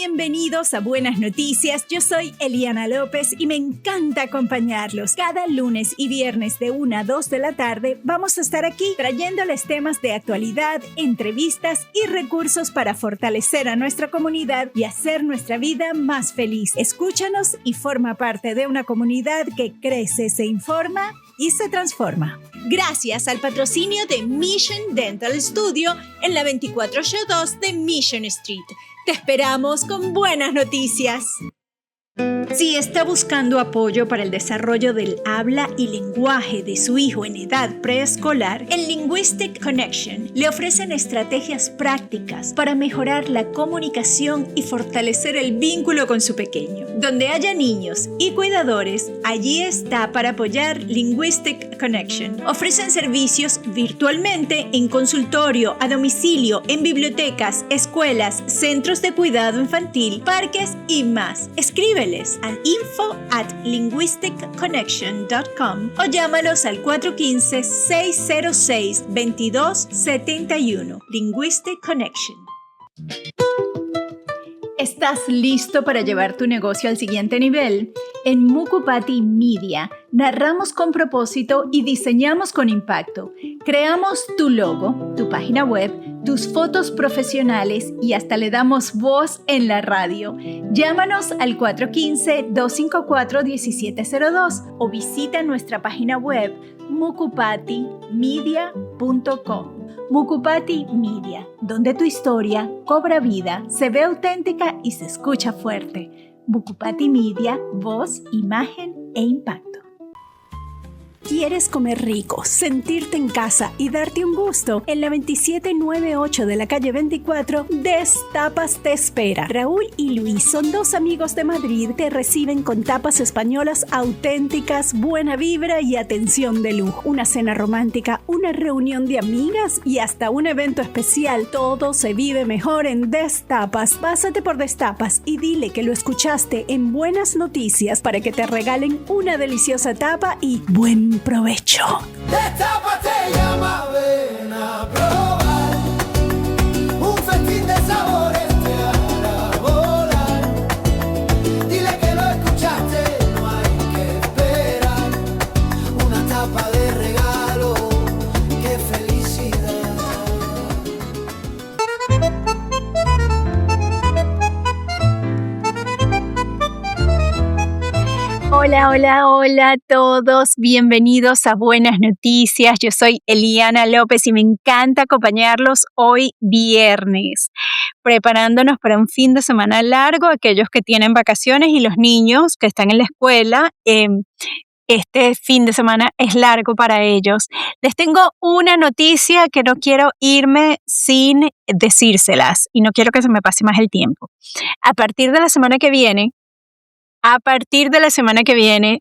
bienvenidos a Buenas Noticias. Yo soy Eliana López y me encanta acompañarlos. Cada lunes y viernes de 1 a 2 de la tarde vamos a estar aquí trayéndoles temas de actualidad, entrevistas y recursos para fortalecer a nuestra comunidad y hacer nuestra vida más feliz. Escúchanos y forma parte de una comunidad que crece, se informa y se transforma. Gracias al patrocinio de Mission Dental Studio en la 2482 de Mission Street. Te esperamos con buenas noticias. Si está buscando apoyo para el desarrollo del habla y lenguaje de su hijo en edad preescolar, en Linguistic Connection le ofrecen estrategias prácticas para mejorar la comunicación y fortalecer el vínculo con su pequeño. Donde haya niños y cuidadores, allí está para apoyar Linguistic Connection. Ofrecen servicios virtualmente en consultorio, a domicilio, en bibliotecas, escuelas, centros de cuidado infantil, parques y más. Escríbeles al info@linguisticconnection.com o llámalos al 415-606-2271. Linguistic Connection. ¿Estás listo para llevar tu negocio al siguiente nivel? En Mukupati Media narramos con propósito y diseñamos con impacto. Creamos tu logo, tu página web, tus fotos profesionales y hasta le damos voz en la radio. Llámanos al 415-254-1702 o visita nuestra página web mukupatimedia.com. Mukupati Media, donde tu historia cobra vida, se ve auténtica y se escucha fuerte. Mukupati Media, voz, imagen e impacto. ¿Quieres comer rico, sentirte en casa y darte un gusto? En la 2798 de la calle 24, Destapas te espera. Raúl y Luis son dos amigos de Madrid. Te reciben con tapas españolas auténticas, buena vibra y atención de lujo. Una cena romántica, una reunión de amigas y hasta un evento especial. Todo se vive mejor en Destapas. Pásate por Destapas y dile que lo escuchaste en Buenas Noticias para que te regalen una deliciosa tapa y buen provecho. Destapa te llama, ven a probar un festín de sabores te hará volar. Dile que lo escuchaste, no hay que esperar. Una tapa de regalo, qué felicidad. Hola, hola, hola a todos. Bienvenidos a Buenas Noticias. Yo soy Eliana López y me encanta acompañarlos hoy viernes, preparándonos para un fin de semana largo, aquellos que tienen vacaciones y los niños que están en la escuela. Este fin de semana es largo para ellos. Les tengo una noticia que no quiero irme sin decírselas y no quiero que se me pase más el tiempo. A partir de la semana que viene,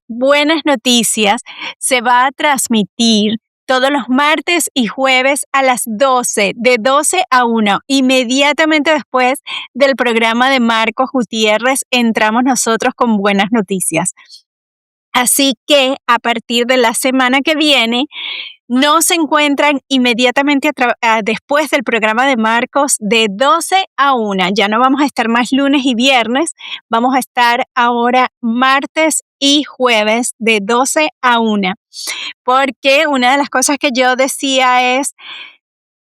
Buenas Noticias se va a transmitir todos los martes y jueves a las 12, de 12 a 1. Inmediatamente después del programa de Marcos Gutiérrez, entramos nosotros con Buenas Noticias. Así que a partir de la semana que viene, nos encuentran inmediatamente después del programa de Marcos de 12 a 1. Ya no vamos a estar más lunes y viernes, vamos a estar ahora martes y jueves de 12 a 1. Porque una de las cosas que yo decía es,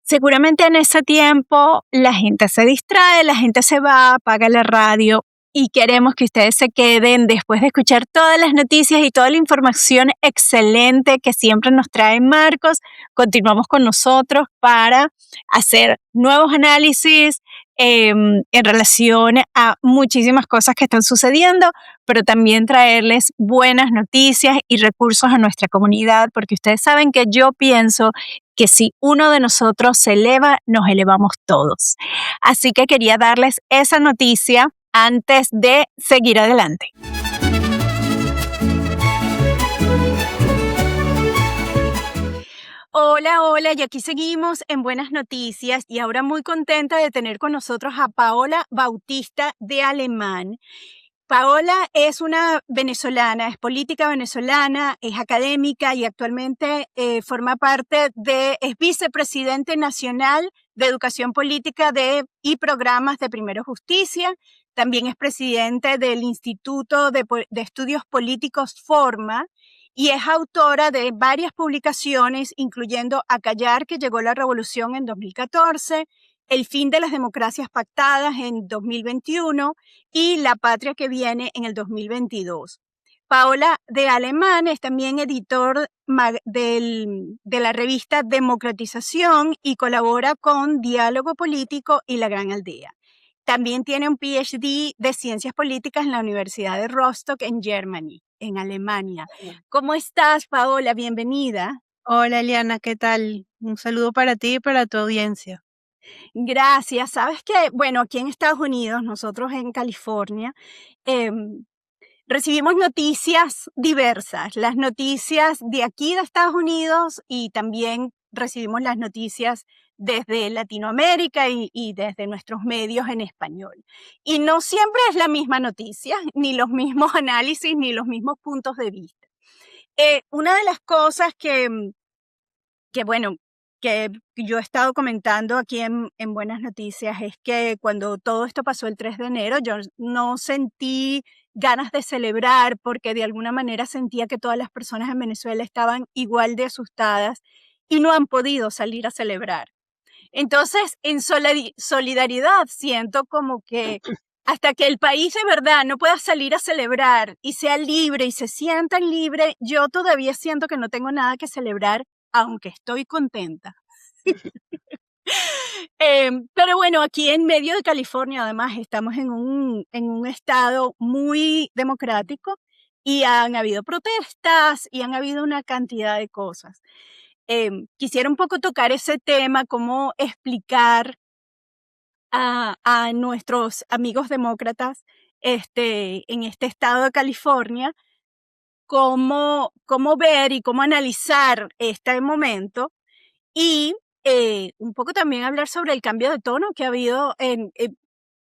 seguramente en ese tiempo la gente se distrae, la gente se va, apaga la radio. Y queremos que ustedes se queden después de escuchar todas las noticias y toda la información excelente que siempre nos trae Marcos. Continuamos con nosotros para hacer nuevos análisis en relación a muchísimas cosas que están sucediendo, pero también traerles buenas noticias y recursos a nuestra comunidad, porque ustedes saben que yo pienso que si uno de nosotros se eleva, nos elevamos todos. Así que quería darles esa noticia antes de seguir adelante. Hola, hola, y aquí seguimos en Buenas Noticias y ahora muy contenta de tener con nosotros a Paola Bautista de Alemán. Paola es una venezolana, es política venezolana, es académica y actualmente forma parte es vicepresidente nacional de Educación Política y Programas de Primero Justicia. También es presidente del Instituto de Estudios Políticos Forma y es autora de varias publicaciones, incluyendo A callar que llegó la revolución en 2014, El fin de las democracias pactadas en 2021 y La patria que viene en el 2022. Paola de Alemán es también editor de la revista Democratización y colabora con Diálogo Político y La Gran Aldea. También tiene un PhD de Ciencias Políticas en la Universidad de Rostock en Germany, en Alemania. ¿Cómo estás, Paola? Bienvenida. Hola Eliana, ¿qué tal? Un saludo para ti y para tu audiencia. Gracias. Sabes que, bueno, aquí en Estados Unidos, nosotros en California, recibimos noticias diversas, las noticias de aquí de Estados Unidos y también recibimos las noticias desde Latinoamérica y desde nuestros medios en español. Y no siempre es la misma noticia, ni los mismos análisis, ni los mismos puntos de vista. Una de las cosas bueno, que yo he estado comentando aquí en Buenas Noticias es que cuando todo esto pasó el 3 de enero, yo no sentí ganas de celebrar porque de alguna manera sentía que todas las personas en Venezuela estaban igual de asustadas y no han podido salir a celebrar. Entonces, en solidaridad siento como que hasta que el país de verdad no pueda salir a celebrar y sea libre y se sientan libre, yo todavía siento que no tengo nada que celebrar, aunque estoy contenta. Pero bueno, aquí en medio de California, además, estamos en un estado muy democrático y han habido protestas y han habido una cantidad de cosas. Quisiera un poco tocar ese tema, cómo explicar a nuestros amigos demócratas en este estado de California cómo ver y cómo analizar este momento y un poco también hablar sobre el cambio de tono que ha habido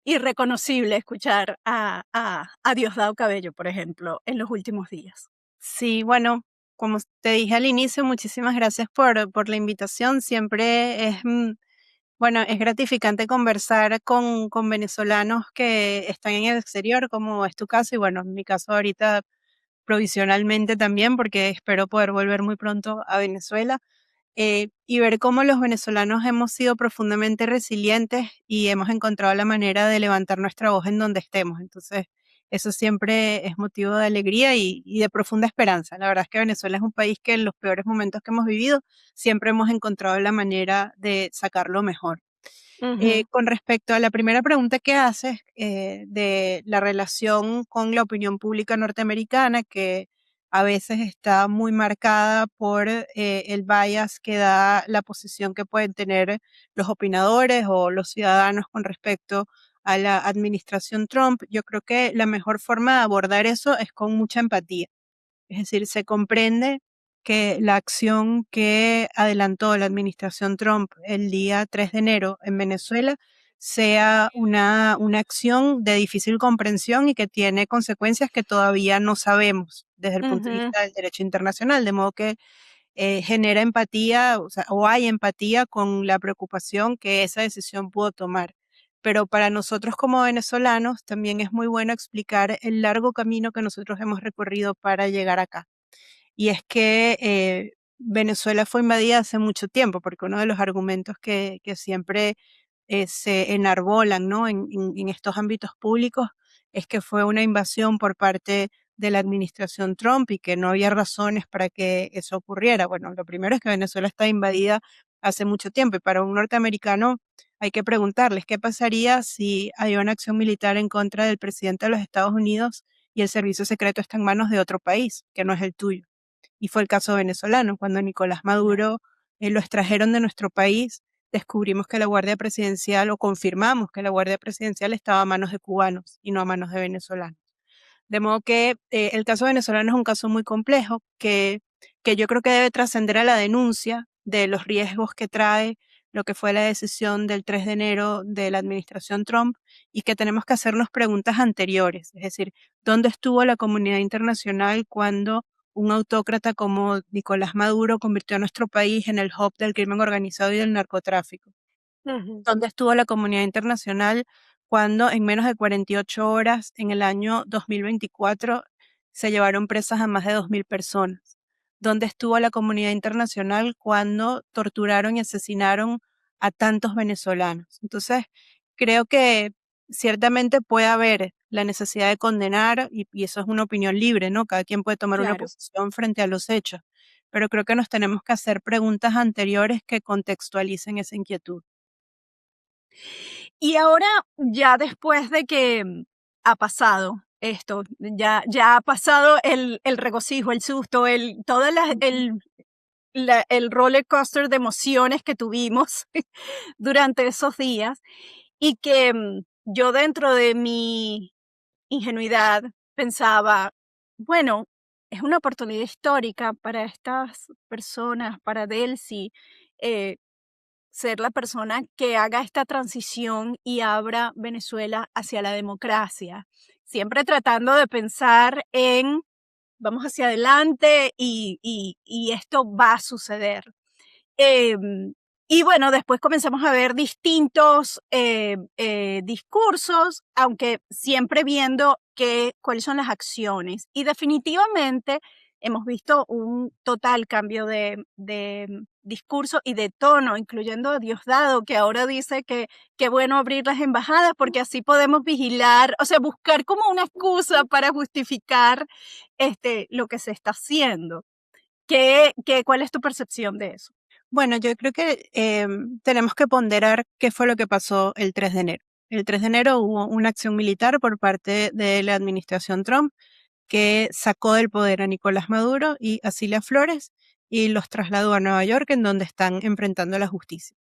irreconocible escuchar a Diosdado Cabello, por ejemplo, en los últimos días. Sí, bueno, como te dije al inicio, muchísimas gracias por la invitación. Siempre bueno, es gratificante conversar con venezolanos que están en el exterior, como es tu caso, y bueno, en mi caso ahorita provisionalmente también, porque espero poder volver muy pronto a Venezuela. Y ver cómo los venezolanos hemos sido profundamente resilientes y hemos encontrado la manera de levantar nuestra voz en donde estemos. Entonces, eso siempre es motivo de alegría y de profunda esperanza. La verdad es que Venezuela es un país que en los peores momentos que hemos vivido, siempre hemos encontrado la manera de sacarlo mejor. Con respecto a la primera pregunta que haces de la relación con la opinión pública norteamericana, que a veces está muy marcada por el bias que da la posición que pueden tener los opinadores o los ciudadanos con respecto a la administración Trump, yo creo que la mejor forma de abordar eso es con mucha empatía. Es decir, se comprende que la acción que adelantó la administración Trump el día 3 de enero en Venezuela sea una acción de difícil comprensión y que tiene consecuencias que todavía no sabemos desde el punto de vista del derecho internacional, de modo que genera empatía, o sea, o hay empatía con la preocupación que esa decisión pudo tomar. Pero para nosotros como venezolanos también es muy bueno explicar el largo camino que nosotros hemos recorrido para llegar acá. Y es que Venezuela fue invadida hace mucho tiempo, porque uno de los argumentos que siempre se enarbolan, ¿no? en estos ámbitos públicos es que fue una invasión por parte de la administración Trump y que no había razones para que eso ocurriera. Bueno, lo primero es que Venezuela está invadida hace mucho tiempo y para un norteamericano hay que preguntarles qué pasaría si hay una acción militar en contra del presidente de los Estados Unidos y el servicio secreto está en manos de otro país, que no es el tuyo. Y fue el caso venezolano, cuando Nicolás Maduro lo extrajeron de nuestro país, descubrimos que la Guardia Presidencial, o confirmamos que la Guardia Presidencial estaba a manos de cubanos y no a manos de venezolanos. De modo que el caso venezolano es un caso muy complejo que yo creo que debe trascender a la denuncia de los riesgos que trae lo que fue la decisión del 3 de enero de la administración Trump y que tenemos que hacernos preguntas anteriores, es decir, ¿dónde estuvo la comunidad internacional cuando un autócrata como Nicolás Maduro convirtió a nuestro país en el hub del crimen organizado y del narcotráfico? ¿Dónde estuvo la comunidad internacional cuando en menos de 48 horas en el año 2024 se llevaron presas a más de 2.000 personas. ¿Dónde estuvo la comunidad internacional cuando torturaron y asesinaron a tantos venezolanos? Entonces, creo que ciertamente puede haber la necesidad de condenar, y eso es una opinión libre, ¿no? Cada quien puede tomar una Claro. posición frente a los hechos, pero creo que nos tenemos que hacer preguntas anteriores que contextualicen esa inquietud. Y ahora, ya después de que ha pasado esto, ya ha pasado el regocijo, el susto, toda el roller coaster de emociones que tuvimos durante esos días, y que yo, dentro de mi ingenuidad, pensaba, bueno, es una oportunidad histórica para estas personas, para Delcy, eh, ser la persona que haga esta transición y abra Venezuela hacia la democracia, siempre tratando de pensar en vamos hacia adelante y esto va a suceder. Em, y bueno, después comenzamos a ver distintos discursos, aunque siempre viendo cuáles son las acciones. Y definitivamente hemos visto un total cambio de discurso y de tono, incluyendo a Diosdado, que ahora dice que qué bueno abrir las embajadas porque así podemos vigilar, o sea, buscar como una excusa para justificar lo que se está haciendo. ¿Cuál es tu percepción de eso? Bueno, yo creo que tenemos que ponderar qué fue lo que pasó el 3 de enero. El 3 de enero hubo una acción militar por parte de la administración Trump que sacó del poder a Nicolás Maduro y a Cilia Flores y los trasladó a Nueva York, en donde están enfrentando la justicia.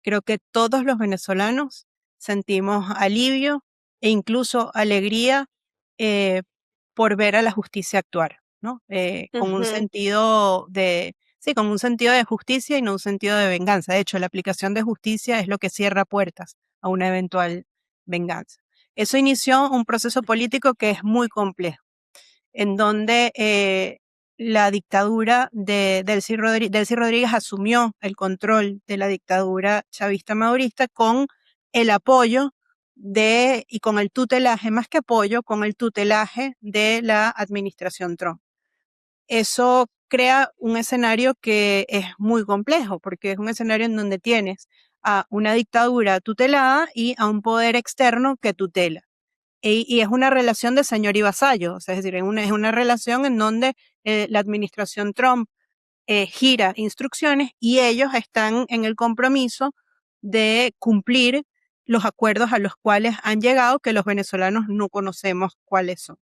Creo que todos los venezolanos sentimos alivio e incluso alegría eh, por ver a la justicia actuar, ¿no? Con un Ujú. sentido de, sí, con un sentido de justicia y no un sentido de venganza. De hecho, la aplicación de justicia es lo que cierra puertas a una eventual venganza. Eso inició un proceso político que es muy complejo, en donde la dictadura de Delcy Rodríguez asumió el control de la dictadura chavista madurista con el apoyo y con el tutelaje, más que apoyo, con el tutelaje de la administración Trump. Eso crea un escenario que es muy complejo, porque es un escenario en donde tienes a una dictadura tutelada y a un poder externo que tutela. Y es una relación de señor y vasallo, o sea, es decir, es una relación en donde la administración Trump gira instrucciones y ellos están en el compromiso de cumplir los acuerdos a los cuales han llegado, que los venezolanos no conocemos cuáles son.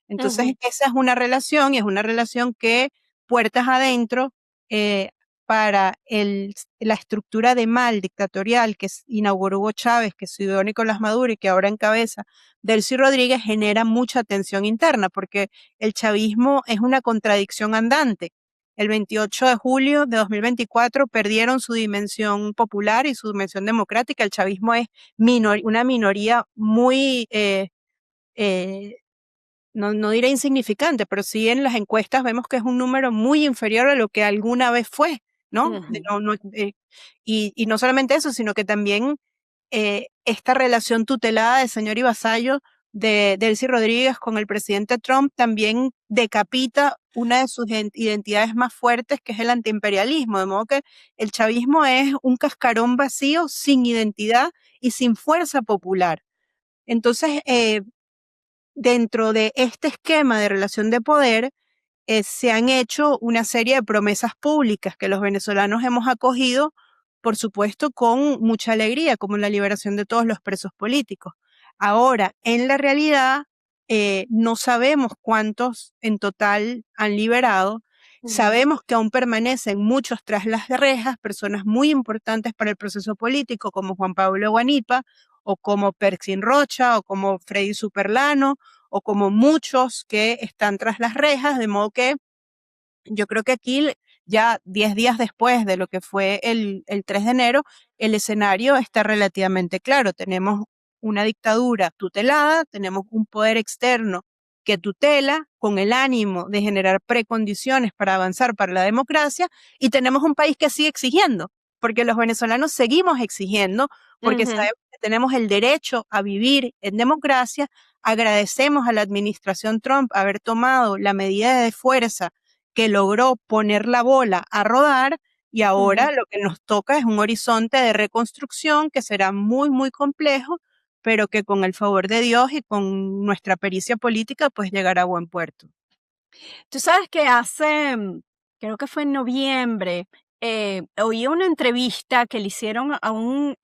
Entonces, Ujú. esa es una relación y es una relación que puertas adentro, eh, para la estructura de mal dictatorial que inauguró Hugo Chávez, que siguió Nicolás Maduro y que ahora encabeza Delcy Rodríguez, genera mucha tensión interna, porque el chavismo es una contradicción andante. El 28 de julio de 2024 perdieron su dimensión popular y su dimensión democrática. El chavismo es una minoría muy eh, no diré insignificante, pero sí en las encuestas vemos que es un número muy inferior a lo que alguna vez fue, ¿no? Ujú. Y no solamente eso, sino que también esta relación tutelada de señor y vasallo de Delcy Rodríguez con el presidente Trump también decapita una de sus identidades más fuertes, que es el antiimperialismo, de modo que el chavismo es un cascarón vacío, sin identidad y sin fuerza popular. Entonces, dentro de este esquema de relación de poder, se han hecho una serie de promesas públicas que los venezolanos hemos acogido, por supuesto, con mucha alegría, como la liberación de todos los presos políticos. Ahora, en la realidad, no sabemos cuántos en total han liberado. Ujú. Sabemos que aún permanecen muchos tras las rejas, personas muy importantes para el proceso político, como Juan Pablo Guanipa, o como Perxin Rocha, o como Freddy Superlano, o como muchos que están tras las rejas, de modo que yo creo que aquí, ya 10 días después de lo que fue el 3 de enero, el escenario está relativamente claro. Tenemos una dictadura tutelada, tenemos un poder externo que tutela con el ánimo de generar precondiciones para avanzar para la democracia, y tenemos un país que sigue exigiendo, porque los venezolanos seguimos exigiendo, porque Ujú. sabemos que tenemos el derecho a vivir en democracia. Agradecemos a la administración Trump haber tomado la medida de fuerza que logró poner la bola a rodar, y ahora lo que nos toca es un horizonte de reconstrucción que será muy, muy complejo, pero que con el favor de Dios y con nuestra pericia política, pues llegará a buen puerto. Tú sabes que creo que fue en noviembre, oí una entrevista que le hicieron a un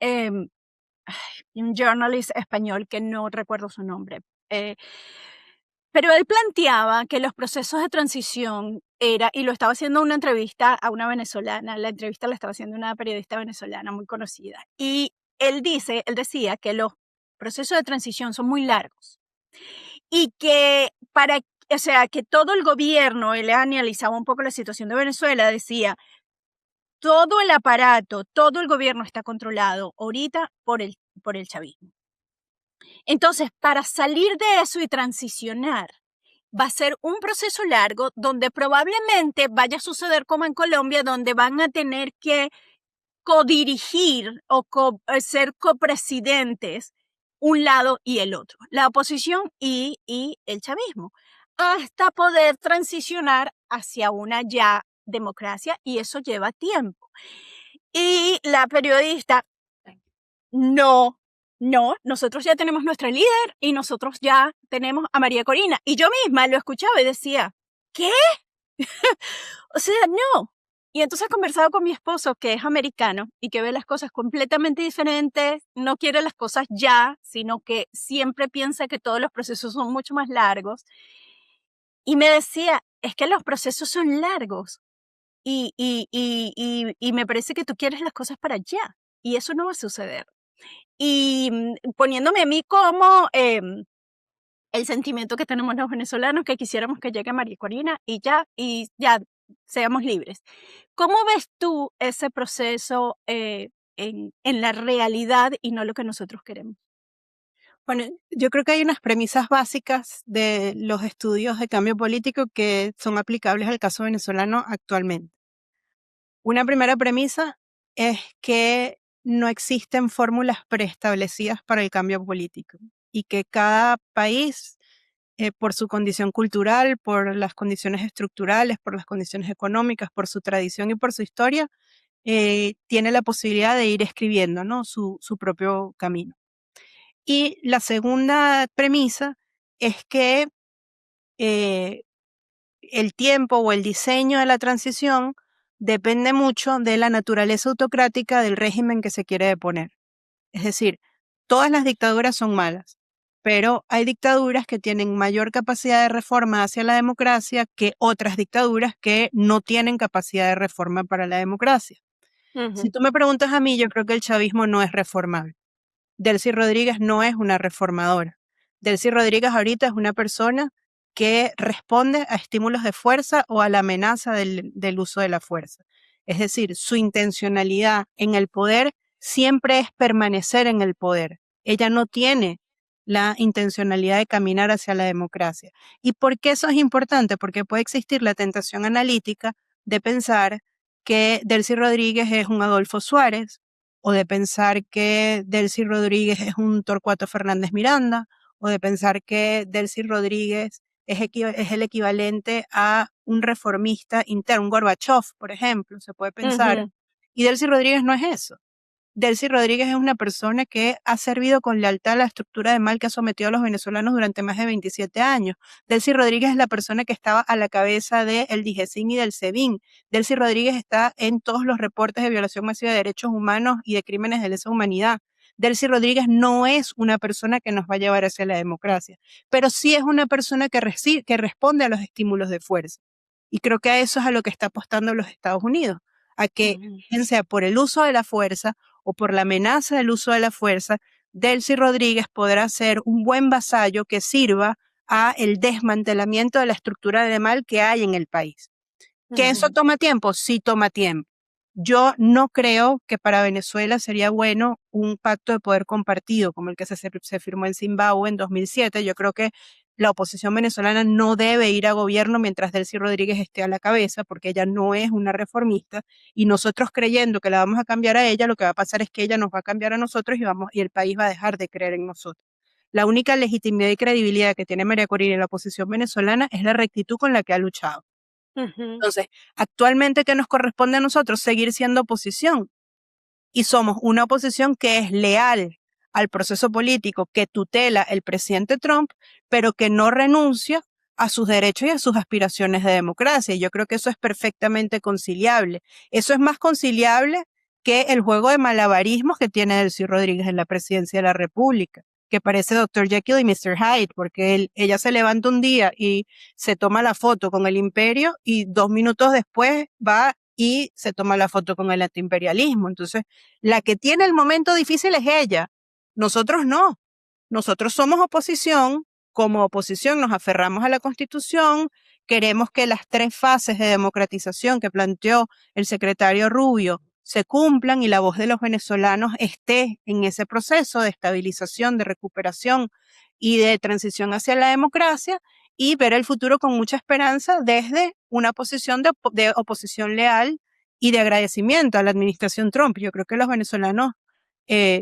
journalist español que no recuerdo su nombre. Pero él planteaba que los procesos de transición y lo estaba haciendo una entrevista a una venezolana, la entrevista la estaba haciendo una periodista venezolana muy conocida, y él decía que los procesos de transición son muy largos y que o sea, que todo el gobierno, él analizaba un poco la situación de Venezuela, decía, todo el aparato, todo el gobierno está controlado ahorita por el chavismo. Entonces, para salir de eso y transicionar, va a ser un proceso largo donde probablemente vaya a suceder como en Colombia, donde van a tener que codirigir o ser copresidentes un lado y el otro, la oposición y el chavismo, hasta poder transicionar hacia una ya democracia, y eso lleva tiempo. Y la periodista, no, nosotros ya tenemos nuestra líder y nosotros ya tenemos a María Corina. Y yo misma lo escuchaba y decía, ¿qué? O sea, no. Y entonces he conversado con mi esposo, que es americano y que ve las cosas completamente diferentes, no quiere las cosas ya, sino que siempre piensa que todos los procesos son mucho más largos. Y me decía, es que los procesos son largos y me parece que tú quieres las cosas para allá y eso no va a suceder. Y poniéndome a mí como el sentimiento que tenemos los venezolanos, que quisiéramos que llegue María Corina y ya seamos libres. ¿Cómo ves tú ese proceso en la realidad y no lo que nosotros queremos? Bueno, yo creo que hay unas premisas básicas de los estudios de cambio político que son aplicables al caso venezolano actualmente. Una primera premisa es que no existen fórmulas preestablecidas para el cambio político y que cada país, por su condición cultural, por las condiciones estructurales, por las condiciones económicas, por su tradición y por su historia, tiene la posibilidad de ir escribiendo, ¿no?, su propio camino. Y la segunda premisa es que el tiempo o el diseño de la transición depende mucho de la naturaleza autocrática del régimen que se quiere deponer. Es decir, todas las dictaduras son malas, pero hay dictaduras que tienen mayor capacidad de reforma hacia la democracia que otras dictaduras que no tienen capacidad de reforma para la democracia. Si tú me preguntas a mí, yo creo que el chavismo no es reformable. Delcy Rodríguez no es una reformadora. Delcy Rodríguez ahorita es una persona que responde a estímulos de fuerza o a la amenaza del uso de la fuerza. Es decir, su intencionalidad en el poder siempre es permanecer en el poder. Ella no tiene la intencionalidad de caminar hacia la democracia. ¿Y por qué eso es importante? Porque puede existir la tentación analítica de pensar que Delcy Rodríguez es un Adolfo Suárez, o de pensar que Delcy Rodríguez es un Torcuato Fernández Miranda, o de pensar que Delcy Rodríguez es el equivalente a un reformista interno, un Gorbachev, por ejemplo, se puede pensar. Y Delcy Rodríguez no es eso. Delcy Rodríguez es una persona que ha servido con lealtad a la estructura de mal que ha sometido a los venezolanos durante más de 27 años. Delcy Rodríguez es la persona que estaba a la cabeza del DIGESIN y del SEBIN. Delcy Rodríguez está en todos los reportes de violación masiva de derechos humanos y de crímenes de lesa humanidad. Delcy Rodríguez no es una persona que nos va a llevar hacia la democracia, pero sí es una persona que responde a los estímulos de fuerza. Y creo que a eso es a lo que está apostando los Estados Unidos, a que, bien sea por el uso de la fuerza o por la amenaza del uso de la fuerza, Delcy Rodríguez podrá ser un buen vasallo que sirva a el desmantelamiento de la estructura de mal que hay en el país. ¿Que eso toma tiempo? Sí toma tiempo. Yo no creo que para Venezuela sería bueno un pacto de poder compartido como el que se firmó en Zimbabue en 2007. Yo creo que la oposición venezolana no debe ir a gobierno mientras Delcy Rodríguez esté a la cabeza, porque ella no es una reformista, y nosotros creyendo que la vamos a cambiar a ella, lo que va a pasar es que ella nos va a cambiar a nosotros y el país va a dejar de creer en nosotros. La única legitimidad y credibilidad que tiene María Corina en la oposición venezolana es la rectitud con la que ha luchado. Entonces, actualmente, ¿qué nos corresponde a nosotros? Seguir siendo oposición. Y somos una oposición que es leal al proceso político que tutela el presidente Trump, pero que no renuncia a sus derechos y a sus aspiraciones de democracia. Y yo creo que eso es perfectamente conciliable. Eso es más conciliable que el juego de malabarismos que tiene Delcy Rodríguez en la presidencia de la República, que parece Dr. Jekyll y Mr. Hyde, porque ella se levanta un día y se toma la foto con el imperio y 2 minutos después va y se toma la foto con el antiimperialismo. Entonces, la que tiene el momento difícil es ella. Nosotros no. Nosotros somos oposición. Como oposición nos aferramos a la Constitución. Queremos que las 3 fases de democratización que planteó el secretario Rubio se cumplan y la voz de los venezolanos esté en ese proceso de estabilización, de recuperación y de transición hacia la democracia, y ver el futuro con mucha esperanza desde una posición de oposición leal y de agradecimiento a la administración Trump. Yo creo que los venezolanos,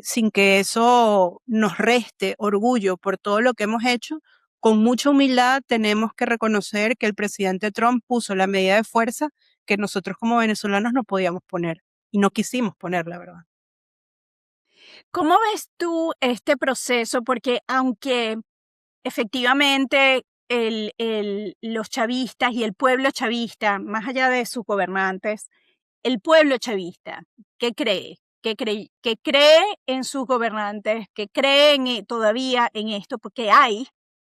sin que eso nos reste orgullo por todo lo que hemos hecho, con mucha humildad tenemos que reconocer que el presidente Trump puso la medida de fuerza que nosotros como venezolanos no podíamos poner y no quisimos poner, la verdad. ¿Cómo ves tú este proceso? Porque aunque efectivamente los chavistas y el pueblo chavista, más allá de sus gobernantes, el pueblo chavista, ¿qué cree? Que cree en sus gobernantes, que creen todavía en esto, porque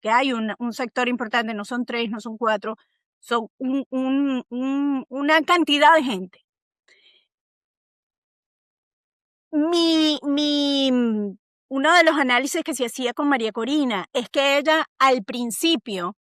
que hay un sector importante, no son 3, no son 4, son una cantidad de gente. Uno de los análisis que se hacía con María Corina es que ella al principio,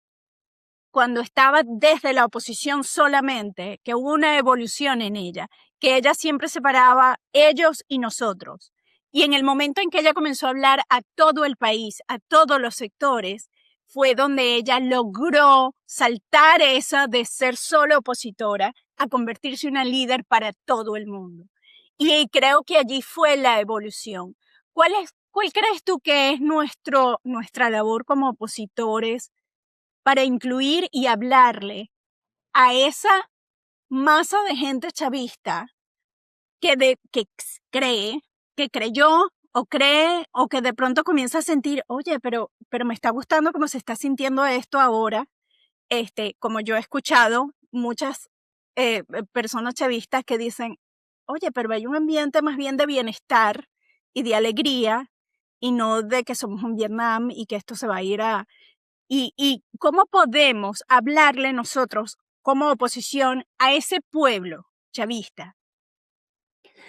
cuando estaba desde la oposición solamente, que hubo una evolución en ella, que ella siempre separaba ellos y nosotros. Y en el momento en que ella comenzó a hablar a todo el país, a todos los sectores, fue donde ella logró saltar esa de ser solo opositora a convertirse en una líder para todo el mundo. Y creo que allí fue la evolución. ¿Cuál crees tú que es nuestra labor como opositores para incluir y hablarle a esa masa de gente chavista que cree, que creyó o cree o que de pronto comienza a sentir, oye, pero me está gustando cómo se está sintiendo esto ahora? Como yo he escuchado muchas personas chavistas que dicen, oye, pero hay un ambiente más bien de bienestar y de alegría y no de que somos un Vietnam y que esto se va a ir a... ¿Y cómo podemos hablarle nosotros como oposición a ese pueblo chavista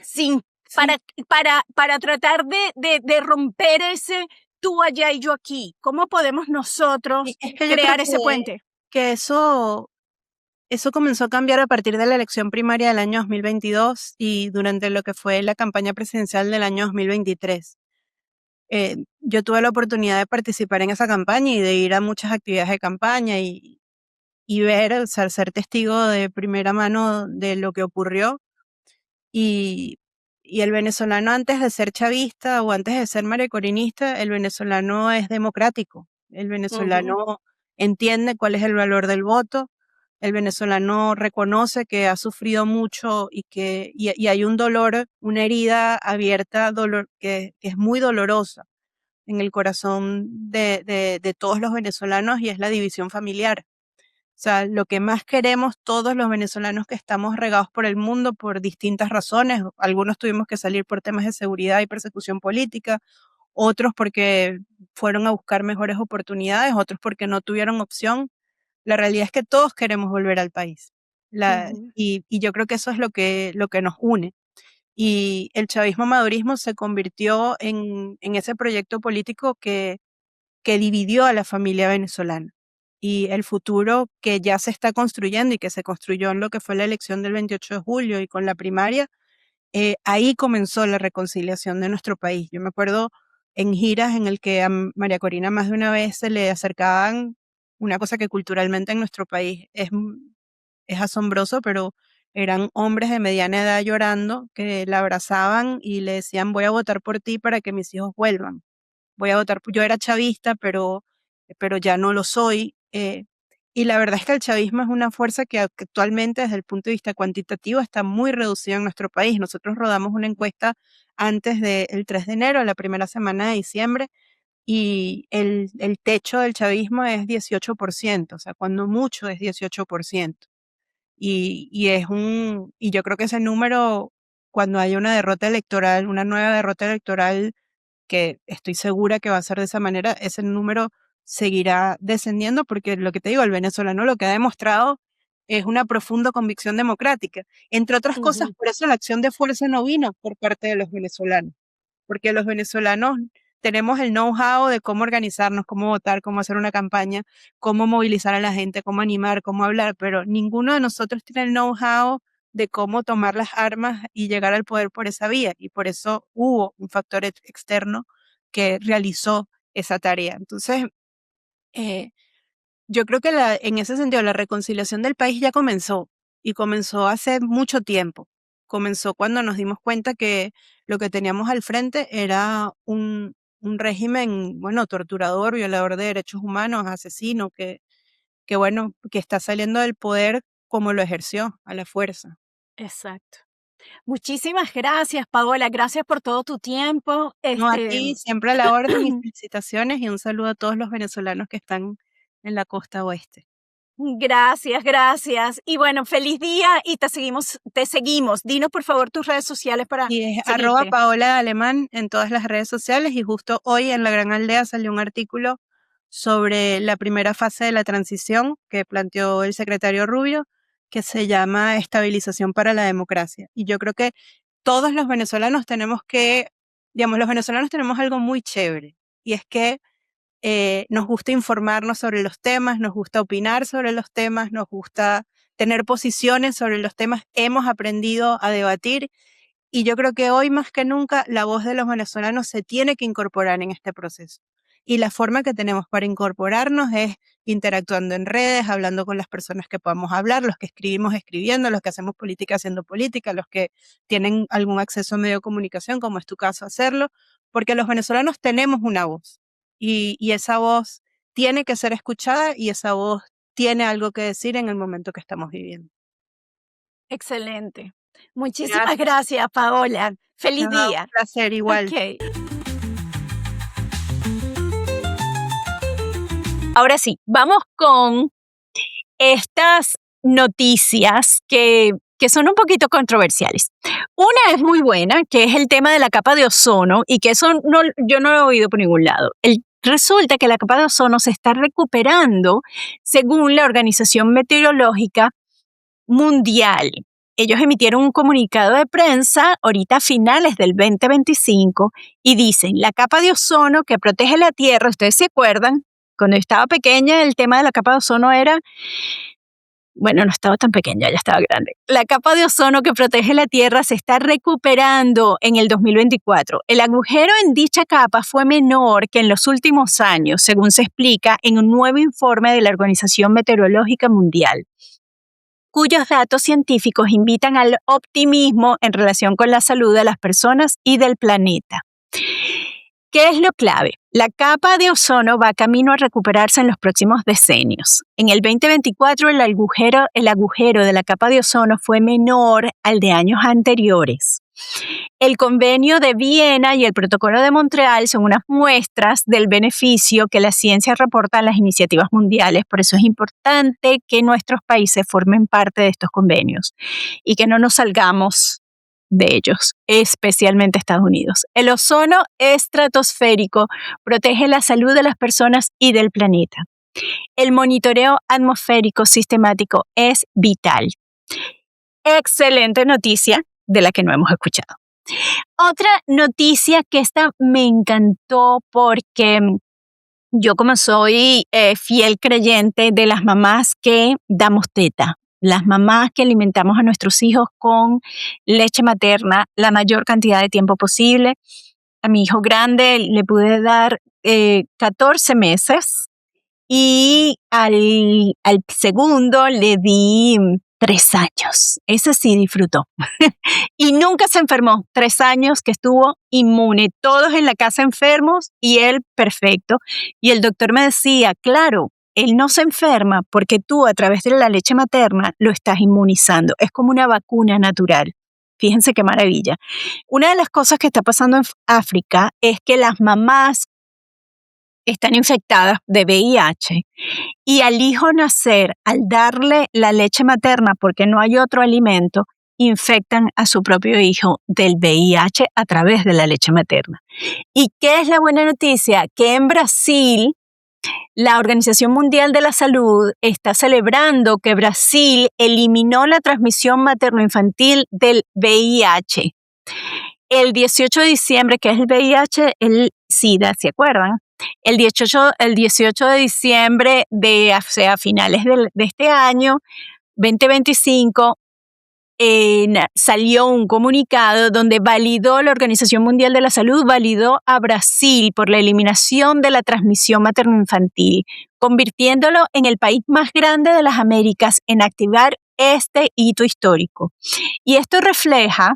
sin, Sí. para tratar de romper ese tú allá y yo aquí? ¿Cómo podemos nosotros Es que yo crear creo ese puente? que eso comenzó a cambiar a partir de la elección primaria del año 2022 y durante lo que fue la campaña presidencial del año 2023. Yo tuve la oportunidad de participar en esa campaña y de ir a muchas actividades de campaña y ver, o sea, ser testigo de primera mano de lo que ocurrió. Y, el venezolano, antes de ser chavista o antes de ser marecorinista, el venezolano es democrático. El venezolano entiende cuál es el valor del voto. El venezolano reconoce que ha sufrido mucho y que y hay un dolor, una herida abierta, dolor que es muy dolorosa en el corazón de todos los venezolanos, y es la división familiar. O sea, lo que más queremos todos los venezolanos que estamos regados por el mundo por distintas razones, algunos tuvimos que salir por temas de seguridad y persecución política, otros porque fueron a buscar mejores oportunidades, otros porque no tuvieron opción. La realidad es que todos queremos volver al país. Y yo creo que eso es lo que nos une. Y el chavismo-madurismo se convirtió en ese proyecto político que dividió a la familia venezolana. Y el futuro que ya se está construyendo y que se construyó en lo que fue la elección del 28 de julio y con la primaria, ahí comenzó la reconciliación de nuestro país. Yo me acuerdo en giras en el que a María Corina más de una vez se le acercaban una cosa que culturalmente en nuestro país es asombroso, pero eran hombres de mediana edad llorando que la abrazaban y le decían, voy a votar por ti para que mis hijos vuelvan. Voy a votar, yo era chavista, pero ya no lo soy. Y la verdad es que el chavismo es una fuerza que actualmente desde el punto de vista cuantitativo está muy reducida en nuestro país. Nosotros rodamos una encuesta antes del 3 de enero, la primera semana de diciembre, y el techo del chavismo es 18%, o sea, cuando mucho es 18%. Y yo creo que ese número, cuando haya una derrota electoral, una nueva derrota electoral, que estoy segura que va a ser de esa manera, ese número seguirá descendiendo porque lo que te digo, el venezolano lo que ha demostrado es una profunda convicción democrática. Entre otras cosas, por eso la acción de fuerza no vino por parte de los venezolanos, porque los venezolanos tenemos el know-how de cómo organizarnos, cómo votar, cómo hacer una campaña, cómo movilizar a la gente, cómo animar, cómo hablar, pero ninguno de nosotros tiene el know-how de cómo tomar las armas y llegar al poder por esa vía. Y por eso hubo un factor externo que realizó esa tarea. Entonces, eh, yo creo que en ese sentido la reconciliación del país ya comenzó y comenzó hace mucho tiempo. Comenzó cuando nos dimos cuenta que lo que teníamos al frente era un régimen, bueno, torturador, violador de derechos humanos, asesino, bueno, que está saliendo del poder como lo ejerció, a la fuerza. Exacto. Muchísimas gracias, Paola. Gracias por todo tu tiempo. No, a ti siempre a la orden y felicitaciones y un saludo a todos los venezolanos que están en la costa oeste. Gracias, gracias. Y bueno, feliz día y te seguimos. Dinos por favor tus redes sociales para Y es seguirte. @Paola Alemán en todas las redes sociales y justo hoy en La Gran Aldea salió un artículo sobre la primera fase de la transición que planteó el secretario Rubio, que se llama Estabilización para la Democracia. Y yo creo que todos los venezolanos los venezolanos tenemos algo muy chévere y es que nos gusta informarnos sobre los temas, nos gusta opinar sobre los temas, nos gusta tener posiciones sobre los temas, hemos aprendido a debatir y yo creo que hoy más que nunca la voz de los venezolanos se tiene que incorporar en este proceso. Y la forma que tenemos para incorporarnos es interactuando en redes, hablando con las personas que podamos hablar, los que escribimos escribiendo, los que hacemos política haciendo política, los que tienen algún acceso a medio de comunicación, como es tu caso, hacerlo, porque los venezolanos tenemos una voz y esa voz tiene que ser escuchada y esa voz tiene algo que decir en el momento que estamos viviendo. Excelente. Muchísimas gracias, Paola. Feliz Un día. placer igual. Ok. Ahora sí, vamos con estas noticias que son un poquito controversiales. Una es muy buena, que es el tema de la capa de ozono, y que eso yo no lo he oído por ningún lado. Resulta que la capa de ozono se está recuperando según la Organización Meteorológica Mundial. Ellos emitieron un comunicado de prensa ahorita a finales del 2025 y dicen, la capa de ozono que protege la Tierra, ¿ustedes se acuerdan? Cuando yo estaba pequeña, el tema de la capa de ozono era, bueno, no estaba tan pequeña, ya estaba grande. La capa de ozono que protege la Tierra se está recuperando en el 2024. El agujero en dicha capa fue menor que en los últimos años, según se explica en un nuevo informe de la Organización Meteorológica Mundial, cuyos datos científicos invitan al optimismo en relación con la salud de las personas y del planeta. ¿Qué es lo clave? La capa de ozono va camino a recuperarse en los próximos decenios. En el 2024, el agujero de la capa de ozono fue menor al de años anteriores. El Convenio de Viena y el Protocolo de Montreal son unas muestras del beneficio que la ciencia reporta en las iniciativas mundiales. Por eso es importante que nuestros países formen parte de estos convenios y que no nos salgamos de ellos, especialmente Estados Unidos. El ozono estratosférico protege la salud de las personas y del planeta. El monitoreo atmosférico sistemático es vital. Excelente noticia de la que no hemos escuchado. Otra noticia que esta me encantó porque yo como soy fiel creyente de las mamás que damos teta, las mamás que alimentamos a nuestros hijos con leche materna la mayor cantidad de tiempo posible, A mi hijo grande le pude dar 14 meses y al segundo le di 3 años. Ese sí disfrutó. Y nunca se enfermó. 3 años que estuvo inmune. Todos en la casa enfermos y él perfecto. Y el doctor me decía, claro, él no se enferma porque tú a través de la leche materna lo estás inmunizando. Es como una vacuna natural. Fíjense qué maravilla. Una de las cosas que está pasando en África es que las mamás están infectadas de VIH y al hijo nacer, al darle la leche materna porque no hay otro alimento, infectan a su propio hijo del VIH a través de la leche materna. ¿Y qué es la buena noticia? Que en Brasil, la Organización Mundial de la Salud está celebrando que Brasil eliminó la transmisión materno-infantil del VIH. El 18 de diciembre, que es el VIH, el SIDA, ¿se acuerdan? El 18 de diciembre a finales de este año, 2025, salió un comunicado donde la Organización Mundial de la Salud validó a Brasil por la eliminación de la transmisión materno-infantil, convirtiéndolo en el país más grande de las Américas en activar este hito histórico. Y esto refleja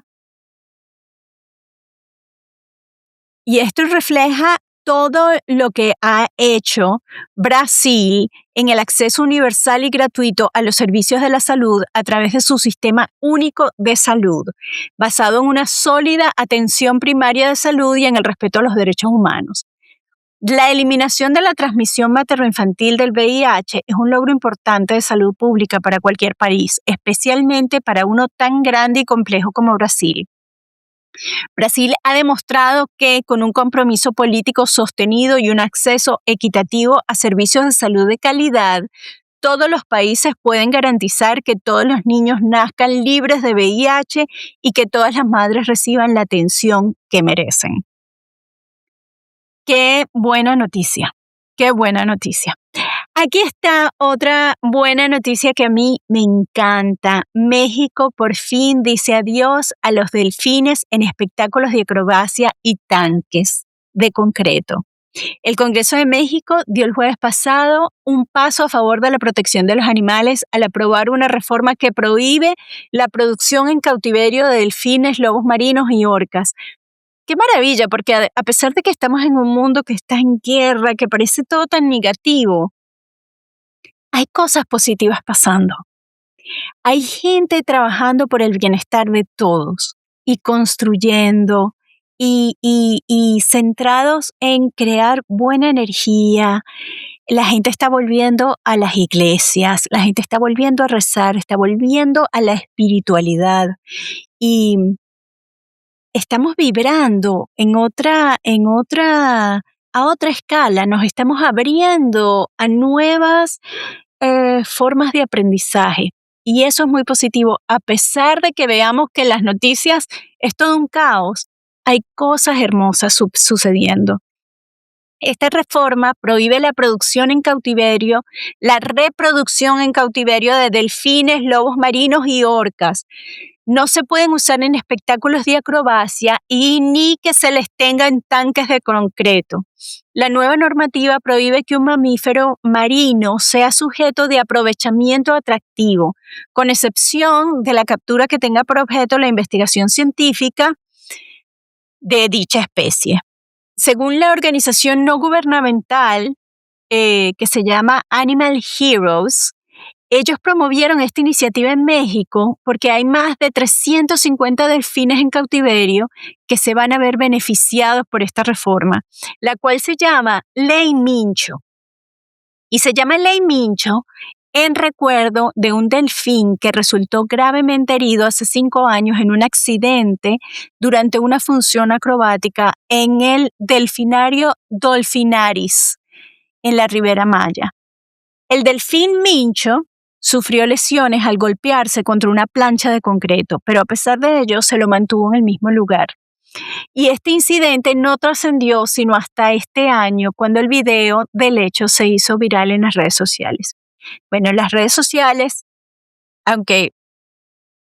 todo lo que ha hecho Brasil en el acceso universal y gratuito a los servicios de la salud a través de su sistema único de salud, basado en una sólida atención primaria de salud y en el respeto a los derechos humanos. La eliminación de la transmisión materno-infantil del VIH es un logro importante de salud pública para cualquier país, especialmente para uno tan grande y complejo como Brasil. Brasil ha demostrado que con un compromiso político sostenido y un acceso equitativo a servicios de salud de calidad, todos los países pueden garantizar que todos los niños nazcan libres de VIH y que todas las madres reciban la atención que merecen. ¡Qué buena noticia! ¡Qué buena noticia! Aquí está otra buena noticia que a mí me encanta. México por fin dice adiós a los delfines en espectáculos de acrobacia y tanques de concreto. El Congreso de México dio el jueves pasado un paso a favor de la protección de los animales al aprobar una reforma que prohíbe la producción en cautiverio de delfines, lobos marinos y orcas. ¡Qué maravilla! Porque a pesar de que estamos en un mundo que está en guerra, que parece todo tan negativo, hay cosas positivas pasando. Hay gente trabajando por el bienestar de todos y construyendo y centrados en crear buena energía. La gente está volviendo a las iglesias, la gente está volviendo a rezar, está volviendo a la espiritualidad y estamos vibrando a otra escala, nos estamos abriendo a nuevas formas de aprendizaje. Y eso es muy positivo. A pesar de que veamos que las noticias es todo un caos, hay cosas hermosas sucediendo. Esta reforma prohíbe la producción en cautiverio, la reproducción en cautiverio de delfines, lobos marinos y orcas. No se pueden usar en espectáculos de acrobacia y ni que se les tenga en tanques de concreto. La nueva normativa prohíbe que un mamífero marino sea sujeto de aprovechamiento atractivo, con excepción de la captura que tenga por objeto la investigación científica de dicha especie. Según la organización no gubernamental que se llama Animal Heroes, ellos promovieron esta iniciativa en México porque hay más de 350 delfines en cautiverio que se van a ver beneficiados por esta reforma, la cual se llama Ley Mincho. Y se llama Ley Mincho en recuerdo de un delfín que resultó gravemente herido hace 5 años en un accidente durante una función acrobática en el delfinario Dolphinaris, en la Ribera Maya. El delfín Mincho sufrió lesiones al golpearse contra una plancha de concreto, pero a pesar de ello se lo mantuvo en el mismo lugar. Y este incidente no trascendió sino hasta este año, cuando el video del hecho se hizo viral en las redes sociales. Bueno, las redes sociales, aunque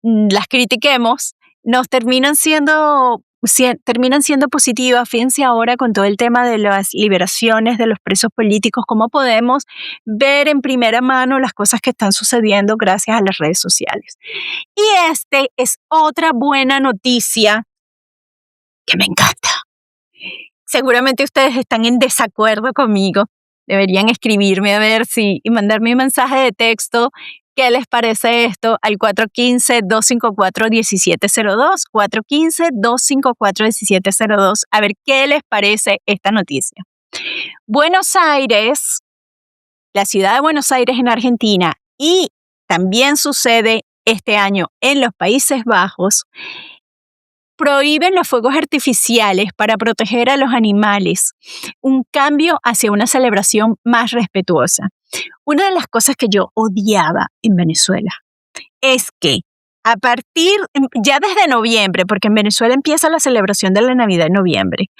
las critiquemos, nos terminan siendo terminan siendo positivas. Fíjense ahora con todo el tema de las liberaciones de los presos políticos, cómo podemos ver en primera mano las cosas que están sucediendo gracias a las redes sociales. Y este es otra buena noticia que me encanta. Seguramente ustedes están en desacuerdo conmigo. Deberían escribirme a ver si y mandarme un mensaje de texto. ¿Qué les parece esto? Al 415-254-1702. 415-254-1702. A ver qué les parece esta noticia. Buenos Aires, la ciudad de Buenos Aires en Argentina, y también sucede este año en los Países Bajos, prohíben los fuegos artificiales para proteger a los animales, un cambio hacia una celebración más respetuosa. Una de las cosas que yo odiaba en Venezuela es que ya desde noviembre, porque en Venezuela empieza la celebración de la Navidad en noviembre,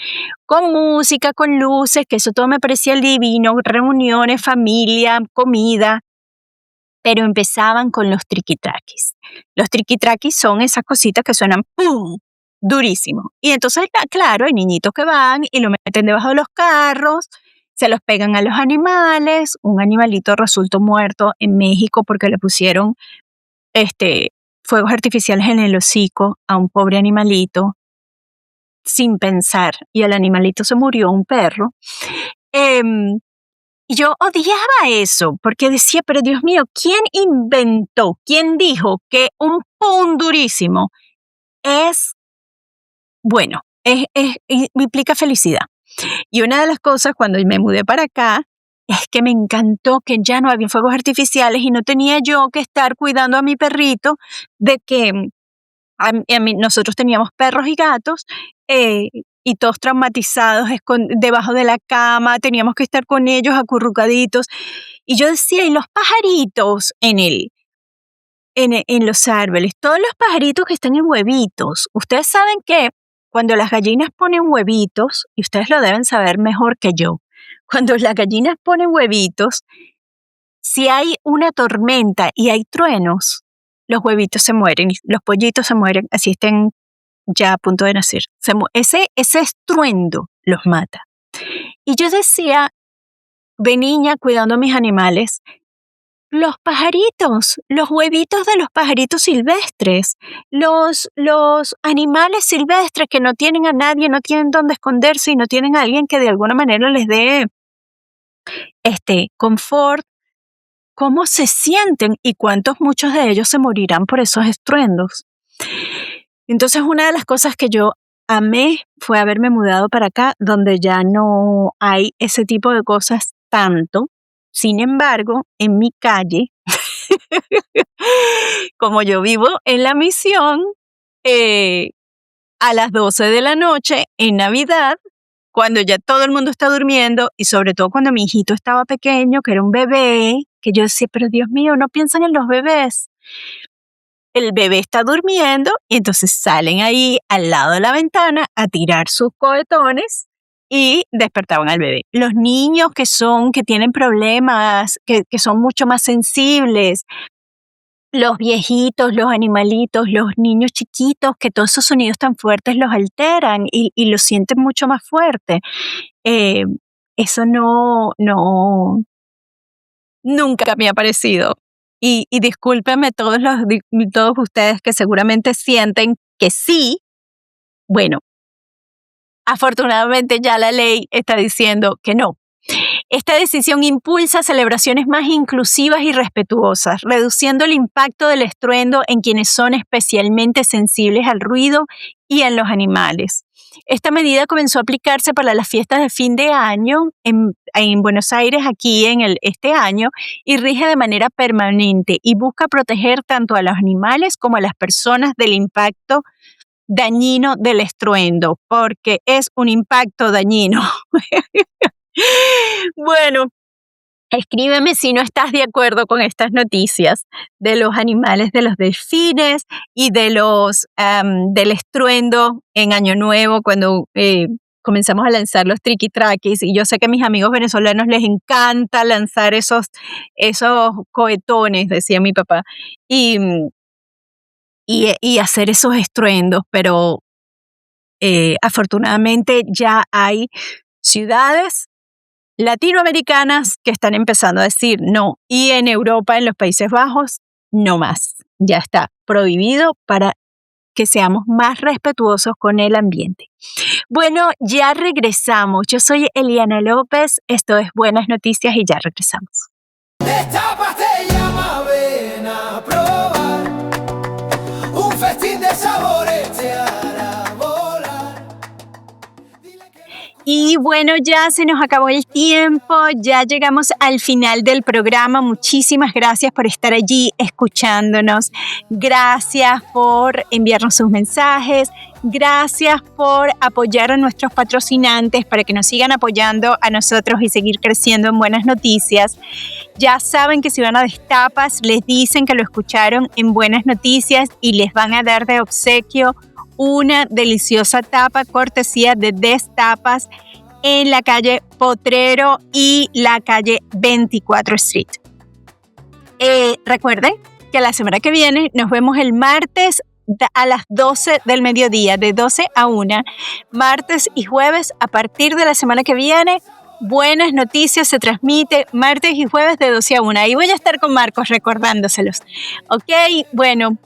con música, con luces, que eso todo me parecía divino, reuniones, familia, comida, pero empezaban con los triquitraquis. Los triquitraquis son esas cositas que suenan ¡pum! Durísimo. Y entonces, claro, hay niñitos que van y lo meten debajo de los carros, se los pegan a los animales. Un animalito resultó muerto en México porque le pusieron fuegos artificiales en el hocico a un pobre animalito sin pensar, y el animalito se murió, un perro. Y yo odiaba eso porque decía, pero Dios mío, ¿quién quién dijo que un pum durísimo es bueno, implica felicidad? Y una de las cosas cuando me mudé para acá es que me encantó que ya no había fuegos artificiales y no tenía yo que estar cuidando a mi perrito de que nosotros teníamos perros y gatos y todos traumatizados debajo de la cama, teníamos que estar con ellos acurrucaditos. Y yo decía, ¿y los pajaritos en los árboles? Todos los pajaritos que están en huevitos. Ustedes saben que cuando las gallinas ponen huevitos, y ustedes lo deben saber mejor que yo, cuando las gallinas ponen huevitos, si hay una tormenta y hay truenos, los huevitos se mueren, los pollitos se mueren, así estén ya a punto de nacer. Ese estruendo los mata. Y yo decía, de niña cuidando a mis animales, los pajaritos, los huevitos de los pajaritos silvestres, los animales silvestres que no tienen a nadie, no tienen dónde esconderse y no tienen a alguien que de alguna manera les dé confort. ¿Cómo se sienten y muchos de ellos se morirán por esos estruendos? Entonces, una de las cosas que yo amé fue haberme mudado para acá, donde ya no hay ese tipo de cosas tanto. Sin embargo, en mi calle, como yo vivo en La Misión, a las 12 de la noche, en Navidad, cuando ya todo el mundo está durmiendo, y sobre todo cuando mi hijito estaba pequeño, que era un bebé, que yo decía, pero Dios mío, no piensan en los bebés. El bebé está durmiendo y entonces salen ahí al lado de la ventana a tirar sus cohetones y despertaban al bebé. Los niños que tienen problemas, que son mucho más sensibles, los viejitos, los animalitos, los niños chiquitos, que todos esos sonidos tan fuertes los alteran y los sienten mucho más fuerte. Eso nunca me ha parecido. Y discúlpenme todos ustedes que seguramente sienten que sí. Bueno, afortunadamente ya la ley está diciendo que no. Esta decisión impulsa celebraciones más inclusivas y respetuosas, reduciendo el impacto del estruendo en quienes son especialmente sensibles al ruido y en los animales. Esta medida comenzó a aplicarse para las fiestas de fin de año en Buenos Aires aquí este año y rige de manera permanente y busca proteger tanto a los animales como a las personas del impacto dañino del estruendo, porque es un impacto dañino. Bueno, escríbeme si no estás de acuerdo con estas noticias de los animales, de los delfines y del estruendo en Año Nuevo cuando comenzamos a lanzar los triquitraquis. Y yo sé que a mis amigos venezolanos les encanta lanzar esos cohetones, decía mi papá, y hacer esos estruendos, pero afortunadamente ya hay ciudades latinoamericanas que están empezando a decir no. Y en Europa, en los Países Bajos, no más. Ya está prohibido para que seamos más respetuosos con el ambiente. Bueno, ya regresamos. Yo soy Eliana López. Esto es Buenas Noticias y ya regresamos. Destápate, llama, ven a probar un festín de sabores te hará volar. Y bueno, ya se nos acabó el tiempo, ya llegamos al final del programa. Muchísimas gracias por estar allí escuchándonos. Gracias por enviarnos sus mensajes. Gracias por apoyar a nuestros patrocinantes para que nos sigan apoyando a nosotros y seguir creciendo en Buenas Noticias. Ya saben que si van a Destapas, les dicen que lo escucharon en Buenas Noticias y les van a dar de obsequio una deliciosa tapa cortesía de Destapas en la calle Potrero y la calle 24 Street. Recuerden que la semana que viene nos vemos el martes a las 12 del mediodía, de 12 a 1, martes y jueves. A partir de la semana que viene, Buenas Noticias se transmite martes y jueves de 12 a 1. Ahí voy a estar con Marcos recordándoselos. Ok, bueno,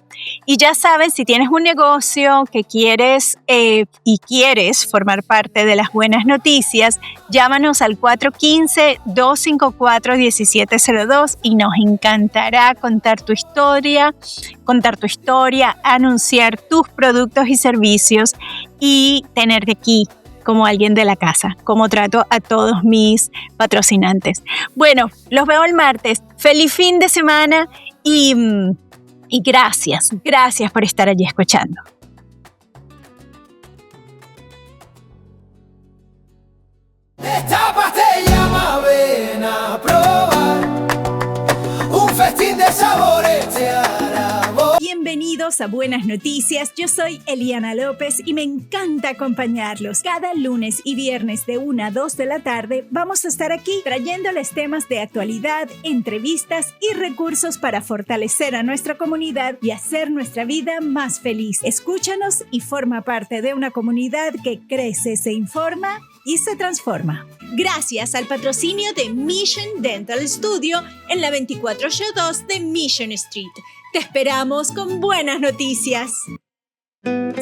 y ya sabes, si tienes un negocio que quieres formar parte de las Buenas Noticias, llámanos al 415-254-1702 y nos encantará contar tu historia, anunciar tus productos y servicios y tenerte aquí como alguien de la casa, como trato a todos mis patrocinantes. Bueno, los veo el martes. Feliz fin de semana y gracias por estar allí escuchando. Destápate, llama, ven a probar un festín de sabores te hará volar. Bienvenidos a Buenas Noticias, yo soy Eliana López y me encanta acompañarlos. Cada lunes y viernes de 1 a 2 de la tarde vamos a estar aquí trayéndoles temas de actualidad, entrevistas y recursos para fortalecer a nuestra comunidad y hacer nuestra vida más feliz. Escúchanos y forma parte de una comunidad que crece, se informa y se transforma. Gracias al patrocinio de Mission Dental Studio en la 2402 de Mission Street. Te esperamos con buenas noticias.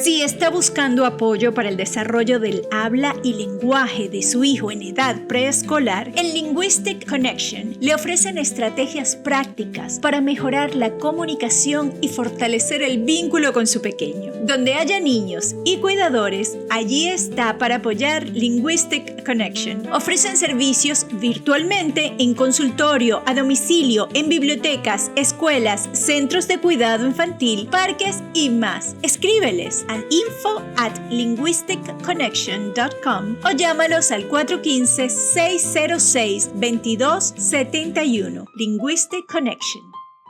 Si está buscando apoyo para el desarrollo del habla y lenguaje de su hijo en edad preescolar, en Linguistic Connection le ofrecen estrategias prácticas para mejorar la comunicación y fortalecer el vínculo con su pequeño. Donde haya niños y cuidadores, allí está para apoyar Linguistic Connection. Ofrecen servicios virtualmente en consultorio, a domicilio, en bibliotecas, escuelas, centros de cuidado infantil, parques y más. Escríbeles al info@linguisticconnection.com o llámalos al 415-606-2271. Linguistic Connection.